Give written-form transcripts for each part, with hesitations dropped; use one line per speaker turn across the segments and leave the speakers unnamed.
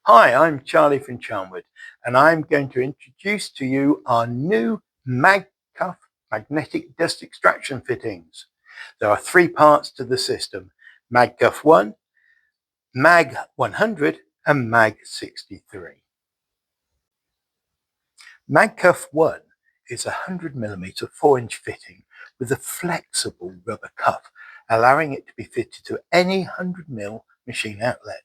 Hi, I'm Charlie from Charnwood, and I'm going to introduce to you our new MAGCUFF magnetic dust extraction fittings. There are three parts to the system: MAGCUFF1, MAG100 and MAG63. MAGCUFF1 is a 100mm 4-inch fitting with a flexible rubber cuff, allowing it to be fitted to any 100mm machine outlet.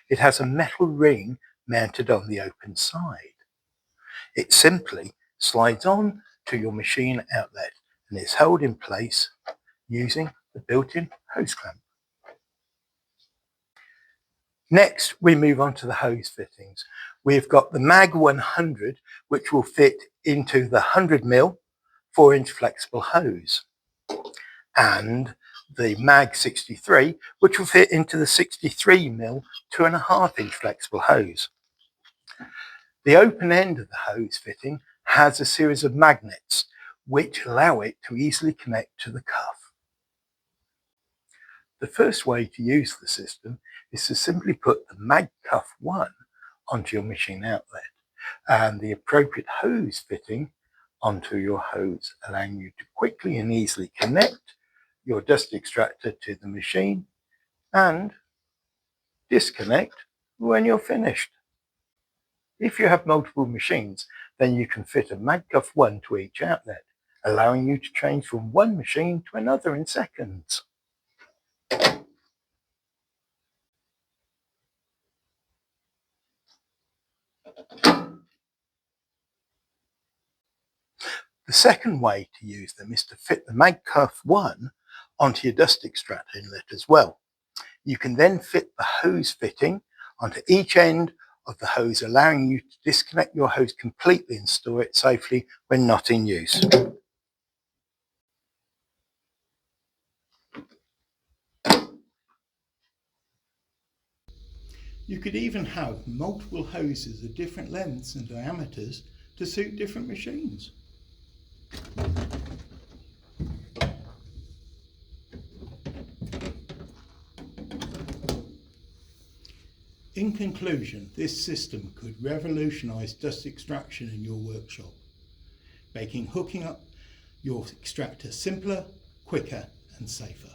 It has a metal ring mounted on the open side. It simply slides on to your machine outlet and is held in place using the built-in hose clamp. Next, we move on to the hose fittings. We've got the MAG100, which will fit into the 100mm 4-inch flexible hose, and the MAG63, which will fit into the 63mm 2.5-inch flexible hose. The open end of the hose fitting has a series of magnets which allow it to easily connect to the cuff. The first way to use the system is to simply put the MAGCUFF1 onto your machine outlet and the appropriate hose fitting onto your hose, allowing you to quickly and easily connect your dust extractor to the machine and disconnect when you're finished. If you have multiple machines, then you can fit a MAGCUFF1 to each outlet, allowing you to change from one machine to another in seconds. The second way to use them is to fit the MAGCUFF1 onto your dust extractor inlet as well. You can then fit the hose fitting onto each end of the hose, allowing you to disconnect your hose completely and store it safely when not in use. You could even have multiple hoses of different lengths and diameters to suit different machines. In conclusion, this system could revolutionise dust extraction in your workshop, making hooking up your extractor simpler, quicker and safer.